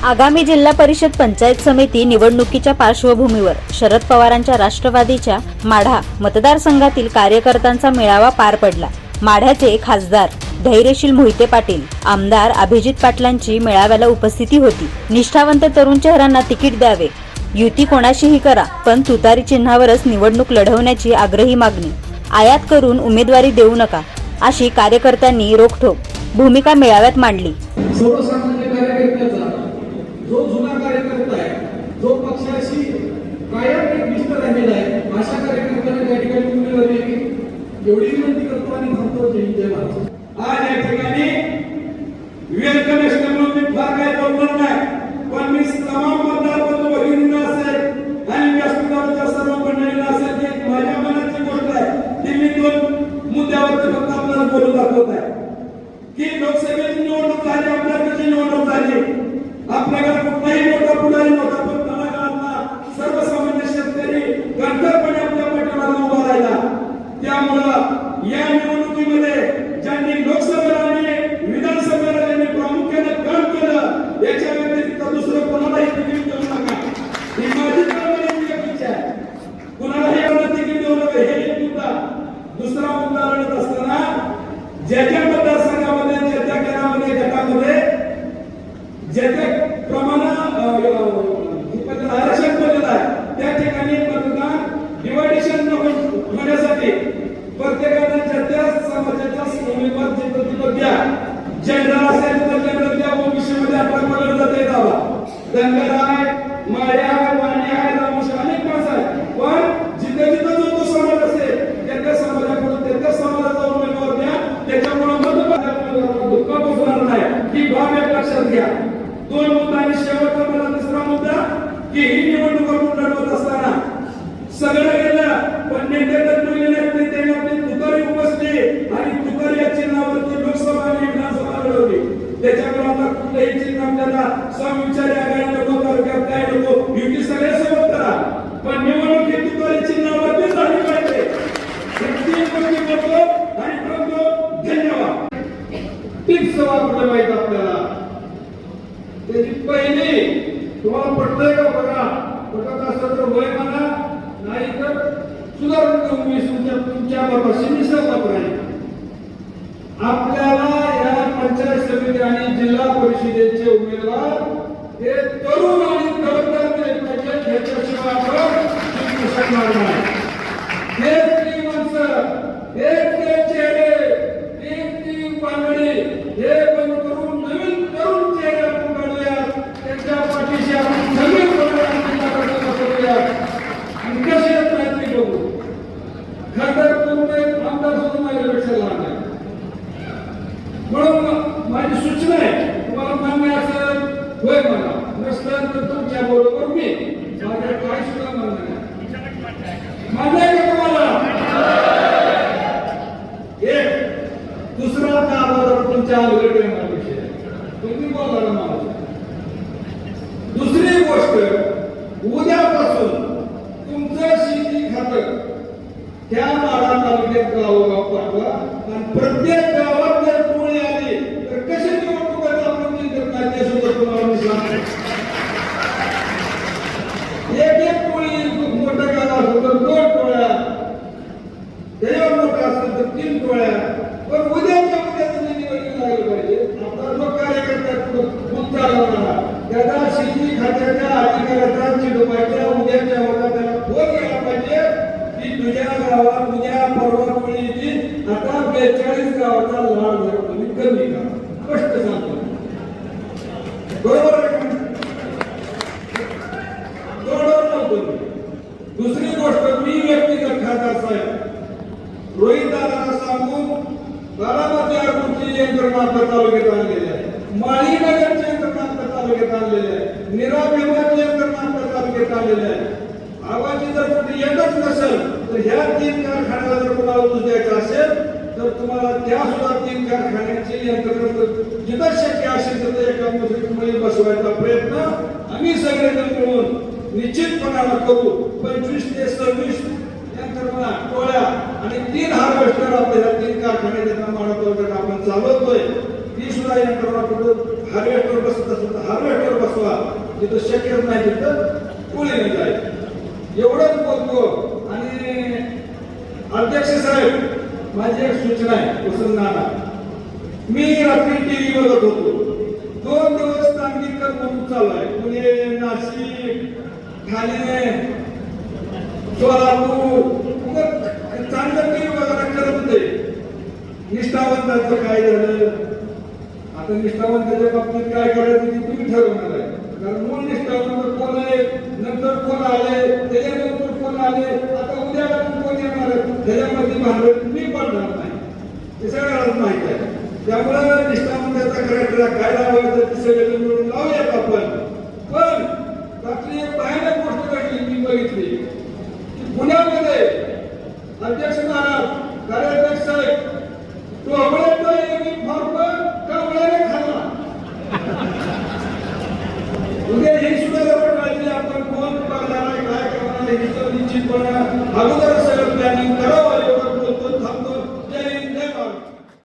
आगामी जिल्हा परिषद पंचायत समिती निवडणुकीच्या पार्श्वभूमीवर शरद पवारांच्या राष्ट्रवादीच्या माढा मतदारसंघातील कार्यकर्त्यांचा मेळावा पार पडला। माढ्याचे खासदार धैर्यशील मोहिते पाटील, आमदार अभिजित पाटलांची मेळाव्याला उपस्थिती होती। निष्ठावंत तरुण चेहऱ्यांना तिकीट द्यावे, युती कोणाशीही करा पण तुतारी चिन्हावरच निवडणूक लढवण्याची आग्रही मागणी, आयात करून उमेदवारी देऊ नका अशी कार्यकर्त्यांनी रोखठोक भूमिका मेळाव्यात मांडली। जो जुना कार्यकर्ता आहे, जो पक्षाशी कायम निष्ठ राहिलेला आहे, अशा कार्यकर्त्यांना त्या ठिकाणी उमेदवारी एवढी विनंती करतो आणि थांबतो। जय महाराज। आज या ठिकाणी वेलकम असल्यामुळे मी फार काही बोलणार नाही, पण मी तमाम मतदार बंधू भगिनींना असेल आणि व्यासपीठावरच्या सर्व मंडळींना असेल की माझ्या मनाची गोष्ट आहे ती मी दोन मुद्द्यावरती फक्त आपल्याला बोलून दाखवत आहे की लोकसभेची निवडणूक झाली, आमदारकीची निवडणूक झाली, आपल्याकडे कुठलाही मोठा पुढारी नव्हता, पण तळागाळातला सर्वसामान्य शेतकरी कणखरपणे आपल्या पाठीमागे उभा राहिला। त्यामुळं या निवडणुकीमध्ये ज्यांनी लोकसभेला आणि विधानसभेला ज्यांनी प्रामुख्याने काम केलं, याच्या व्यतिरिक्त दुसरं कोणालाही तिकीट देऊ नका, ही माझी प्रामाणिक इच्छा आहे। कोणालाही तिकीट देऊ नका हे एक मुद्दा। दुसरा मुद्दा लढत असताना ज्या ज्या मतदारसंघामध्ये, ज्या त्या घरामध्ये, गटामध्ये ज्या प्रमाणे आरक्षण पडलेलं आहे त्या ठिकाणी मतदान डिवायडेशन होण्यासाठी प्रत्येकाने त्या समाजाच्या उमेदवार तिथं द्या। जनरल असेल तर जनरल द्या, ओबीसी मध्ये आपला पडला जाते दावा, धनगर आहे, माळी आहे, वाणी आहे, रामोशी अनेक माणसं आहे, पण जिथे जिथं जो तो समाज असेल त्या समाजाकडून त्या समाजाचा उमेदवार द्या। त्याच्यामुळे मतदारांना धोका पोहोचणार नाही ही बाब एक लक्षात घ्या। दोन मुद्दा आणि शेवटचा मला तिसरा मुद्दा की ही निवडणूक आपण लढवत असताना सगळं गेलं, पण नेते त्यांनी आपली तुतारी उपसली आणि तुतारी या चिन्हावरती लोकसभा आणि विधानसभा लढवली। त्याच्यामुळे आता कुठलंही चिन्ह आपल्याला समविचारी आघाडी नको, तालुक्यात काय नको, युती सगळ्यासोबत करा, पण निवडणूक ही तुतारी चिन्हावरती झाली पाहिजे। आणि धन्यवाद। तीच सवाल माहित आपल्याला त्याची पहिली तुम्हाला पटतंय का बघा, पटत असतं तर वय म्हणा, नाही तर सुधारून तुमच्या मताशी मी सहमत राहील। आपल्याला या पंचायत समिती आणि जिल्हा परिषदेचे उमेदवार हे तरुण आणि तडफदार पाहिजे, याच्याशिवाय आपण जिंकू शकणार नाही। हे ती माणसं, हे ते चेहरे, ती पांगडी, हे बंद करून नवीन तरुण चेहरे आपण काढूया, त्यांच्या पाठीशी आपण सगळे करूया आणि कसे प्रयत्न करू। खासदार करून आमदार सुद्धा माझ्यापेक्षा लहान आहे, म्हणून माझी सूचना आहे तुम्हाला मान्य असेल होय मला, नसलं तर तुमच्या बरोबर मी, माझ्या काय सुद्धा मान्य नाही। मान्य आहे का तुम्हाला? एक दुसरा कामावर तुमच्या अलगडे विषय तुम्ही बोला मला। दुसरी गोष्ट, उद्यापासून तुमचं शेती खातं त्या माढा तालुक्यात गावोगाव पाठवा आणि प्रत्येक गावात जर टोळी आली तर कशी निवडणुकाचा आपण जिंकत नाही ते सुद्धा तुम्हाला मी सांगतो। एक एक टोळी मोठा गाव असतो तर 2 टोळ्या, त्याच्यावर मोठा असेल तर 3 टोळ्या, पण उद्याच्या निवडणूक लागली पाहिजे। आपला जो कार्यकर्ता खूप चालवणारा त्याला शेती खात्याच्या अधिकाऱ्याचा चिडवायच्या उद्याच्या वर्गात त्याला फोन केला पाहिजे की तुझ्या गावात उद्या परवा कोणी येतील, आता 42 गावाचा लाड जर तुम्ही कमी करा, स्पष्ट सांगतो, बरोबर आहे? दुसरी गोष्ट, मी व्यक्तिगत खासदार साहेब रोहित दादांना सांगून बारामती आगूची यंत्रणा आपल्या तालुक्यात आणलेली आहे, माळीनगरची यंत्रणा आपल्या तालुक्यात आणलेली आहे, निराभीमाची यंत्रणा आपल्या तालुक्यात आणलेली आहे। आवाजी जर कुठे येतच नसेल तर ह्या 3 कारखान्याला जर तुम्हाला ऊस द्यायचा असेल तर तुम्हाला त्या सुद्धा 3 कारखान्याची यंत्रणा जिथं शक्य असेल तर एका मुली बसवायचा प्रयत्न आम्ही सगळेजण मिळून निश्चितपणाने करू। 25 ते 26 यंत्रणा टोळ्या आणि 3 हार्वेस्टर आपल्या 3 कारखान्याच्या माढा तालुक्यात आपण चालवतोय, ती सुद्धा यंत्रणा कुठं हार्वेस्टर बसत असेल तर हार्वेस्टर बसवा, जिथं शक्यच नाही तिथं टोळीने जायचं. एवढंच बोलतो. आणि अध्यक्ष साहेब, माझी एक सूचना आहे वसंत नाना. मी रात्री टीव्ही बघत होतो, 2 दिवस सांगलीकर म्हणून चालू आहे. पुणे, नाशिक, ठाणे, सोलापूर, चांगलं टीव्ही बघायला करत नाही. निष्ठावंतांचं काय झालं, आता निष्ठावंताच्या बाबतीत काय करायचं ते तुम्ही ठरवणार आहे. कारण मूळ निष्ठावंत कोण आहे, नंतर कोण आले, त्याच्यानंतर कोण आले, आता उद्या कोण येणार आहे, त्याच्यामध्ये भांडवल मी पडणार नाही, ते सगळ्यालाच माहित आहे. त्यामुळे निष्ठावंताचा कॅरेक्टरला काय लावायचं ते सगळे मिळून लावूयात आपण. पण रात्री एक भयानक गोष्ट घडली, मी बघितली की पुण्यामध्ये अध्यक्ष महाराज, कार्याध्यक्ष साहेब, तो अमळ्याचा एक फॉर्म कावळ्याने खाल्ला. उद्या ही सुद्धा जवळ काळजी, आपण कोण करणार आहे, काय करणार आहे, निश्चितपणे अगोदर